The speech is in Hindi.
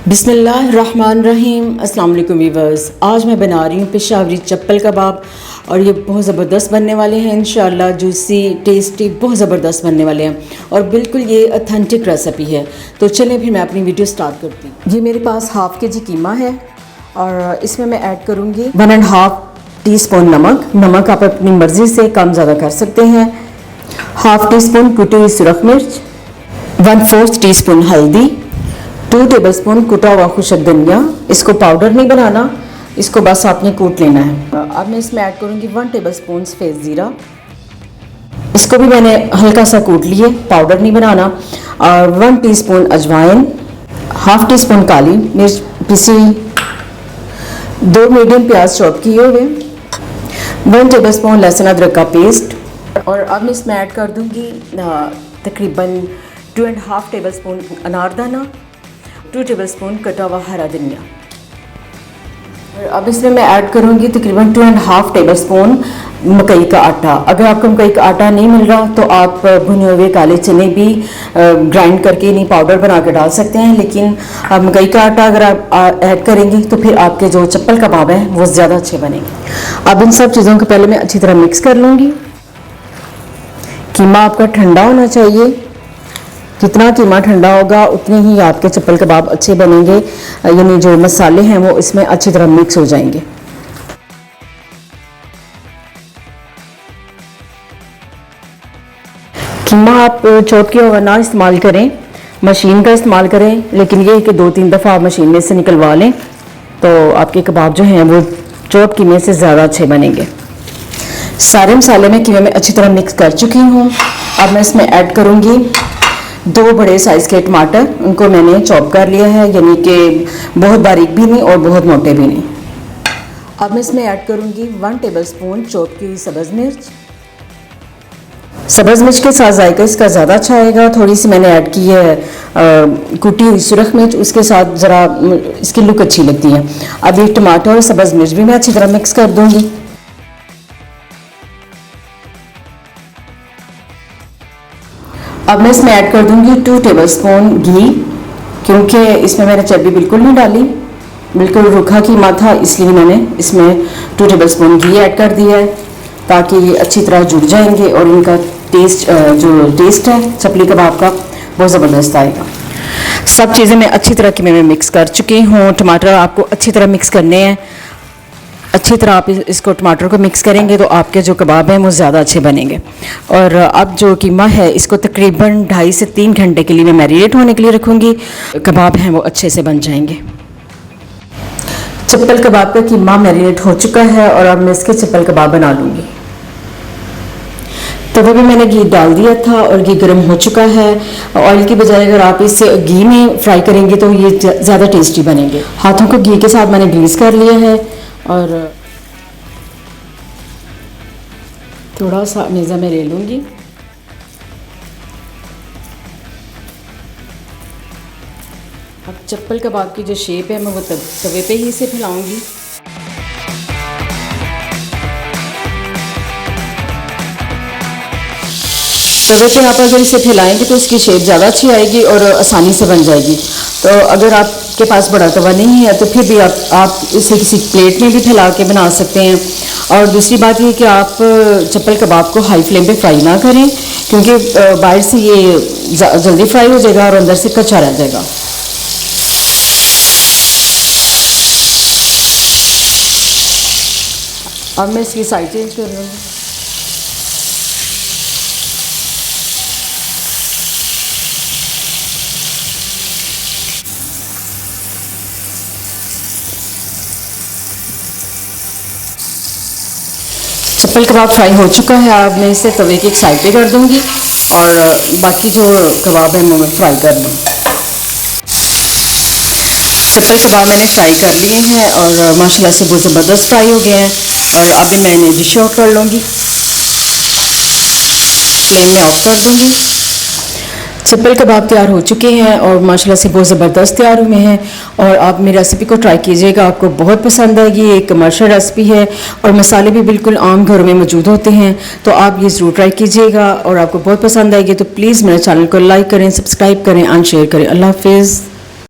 बिस्मिल्लाहिर्रहमानिर्रहीम। अस्सलाम वालेकुम वीवर्स। आज मैं बना रही हूँ पेशावरी चप्पल कबाब और ये बहुत ज़बरदस्त बनने वाले हैं इंशाल्लाह। जूसी टेस्टी बहुत ज़बरदस्त बनने वाले हैं और बिल्कुल ये ऑथेंटिक रेसिपी है। तो चलें फिर मैं अपनी वीडियो स्टार्ट करती हूँ। जी मेरे पास हाफ़ के जी कीमा है और इसमें मैं ऐड करूँगी 1.5 टीस्पून नमक आप अपनी मर्ज़ी से कम ज़्यादा कर सकते हैं। हाफ़ टी स्पून कुटी हुई सुरख मिर्च, 1/4 टीस्पून हल्दी, 2 टेबलस्पून कुटा हुआ खुशक धनिया। इसको पाउडर नहीं बनाना, इसको बस आपने कूट लेना है। अब मैं इसमें ऐड करूँगी 1 टेबलस्पून सफ़ेद ज़ीरा। इसको भी मैंने हल्का सा कूट लिए, पाउडर नहीं बनाना। और 1 टीस्पून अजवाइन, हाफ़ टी स्पून काली मिर्च पिसी हुई, 2 मीडियम प्याज चॉप किए हुए, 1 टेबलस्पून लहसुन अदरक का पेस्ट। और अब मैं इसमें ऐड कर दूँगी तकरीबन 2.5 टेबलस्पून अनारदाना, 2 टेबलस्पून कटा हुआ हरा धनिया। और अब इसमें मैं ऐड करूँगी तकरीबन 2.5 टेबलस्पून मकई का आटा। अगर आपको मकई का आटा नहीं मिल रहा तो आप भुने हुए काले चने भी ग्राइंड करके नहीं पाउडर बना के डाल सकते हैं, लेकिन मकई का आटा अगर आप ऐड करेंगे तो फिर आपके जो चप्पल कबाब हैं वो ज़्यादा अच्छे बनेंगे। अब इन सब चीज़ों को पहले मैं अच्छी तरह मिक्स कर लूँगी। कीमा आपका ठंडा होना चाहिए, जितना कीमा ठंडा होगा उतने ही आपके चप्पल कबाब अच्छे बनेंगे, यानी जो मसाले हैं वो इसमें अच्छी तरह मिक्स हो जाएंगे। कीमा आप चॉप किया हुआ ना इस्तेमाल करें, मशीन का इस्तेमाल करें, लेकिन ये है कि 2-3 दफ़ा आप मशीन में से निकलवा लें तो आपके कबाब जो हैं वो चॉप कीमे से ज़्यादा अच्छे बनेंगे। सारे मसाले मैं कीमे में अच्छी तरह मिक्स कर चुकी हूँ। अब मैं इसमें ऐड करूँगी 2 बड़े साइज़ के टमाटर, उनको मैंने चॉप कर लिया है, यानी कि बहुत बारीक भी नहीं और बहुत मोटे भी नहीं। अब मैं इसमें ऐड करूँगी 1 टेबलस्पून चॉप की सब्ज़ मिर्च। सब्ज़ मिर्च के साथ जायका इसका ज़्यादा अच्छा आएगा। थोड़ी सी मैंने ऐड की है कुटी हुई सुरख मिर्च, उसके साथ ज़रा इसकी लुक अच्छी लगती है। अब ये टमाटर और सब्ज़ मिर्च भी मैं अच्छी तरह मिक्स कर दूँगी। अब मैं इसमें ऐड कर दूंगी 2 टेबलस्पून घी, क्योंकि इसमें मैंने चर्बी बिल्कुल नहीं डाली, बिल्कुल रूखा कीमा था, इसलिए मैंने इसमें 2 टेबलस्पून घी ऐड कर दिया है ताकि ये अच्छी तरह जुड़ जाएंगे और इनका टेस्ट जो टेस्ट है चपली कबाब का बहुत ज़बरदस्त आएगा। सब चीज़ें मैं अच्छी तरह की मैं मिक्स कर चुकी हूँ। टमाटर आपको अच्छी तरह मिक्स करने हैं, अच्छी तरह आप इसको टमाटर को मिक्स करेंगे तो आपके जो कबाब हैं वो ज़्यादा अच्छे बनेंगे। और अब जो कीमा है इसको तकरीबन 2.5 से 3 घंटे के लिए मैं मैरिनेट होने के लिए रखूँगी। कबाब हैं वो अच्छे से बन जाएंगे। चप्पल कबाब का कीमा मैरिनेट हो चुका है और अब मैं इसके चप्पल कबाब बना लूँगी। तवे पे मैंने घी डाल दिया था और घी गर्म हो चुका है। ऑयल की बजाय अगर आप इसे घी में फ्राई करेंगे तो ये ज़्यादा टेस्टी बनेंगे। हाथों को घी के साथ मैंने ग्रीस कर लिया है और थोड़ा सा नेज़ा में ले लूँगी। अब चप्पल कबाब की जो शेप है मैं वो तवे पे ही इसे फैलाऊँगी। तवे पे आप अगर इसे फैलाएंगे तो इसकी शेप ज़्यादा अच्छी आएगी और आसानी से बन जाएगी। तो अगर आपके पास बड़ा तवा नहीं है तो फिर भी आप इसे किसी प्लेट में भी फैला के बना सकते हैं। और दूसरी बात ये कि आप चप्पल कबाब को हाई फ्लेम पे फ्राई ना करें, क्योंकि बाहर से ये जल्दी फ्राई हो जाएगा और अंदर से कच्चा रह जाएगा। अब मैं इसकी साइड चेंज कर लूँगी। चप्पल कबाब फ्राई हो चुका है। अब मैं इसे तवे की एक साइड पे कर दूंगी और बाकी जो कबाब है मैं फ्राई कर लूँ। चप्पल कबाब मैंने फ्राई कर लिए हैं और माशाल्लाह से बहुत ज़बरदस्त फ्राई हो गए हैं। और अभी मैं इन्हें डिश आउट कर लूँगी, फ्लेम में ऑफ कर दूँगी। चप्पल कबाब तैयार हो चुके हैं और माशाल्लाह से बहुत ज़बरदस्त तैयार हुए हैं। और आप मेरी रेसिपी को ट्राई कीजिएगा, आपको बहुत पसंद आएगी। ये एक कमर्शियल रेसिपी है और मसाले भी बिल्कुल आम घरों में मौजूद होते हैं, तो आप ये ज़रूर ट्राई कीजिएगा और आपको बहुत पसंद आएगी। तो प्लीज़ मेरे चैनल को लाइक करें, सब्सक्राइब करें एंड शेयर करें। अल्लाह हाफिज़।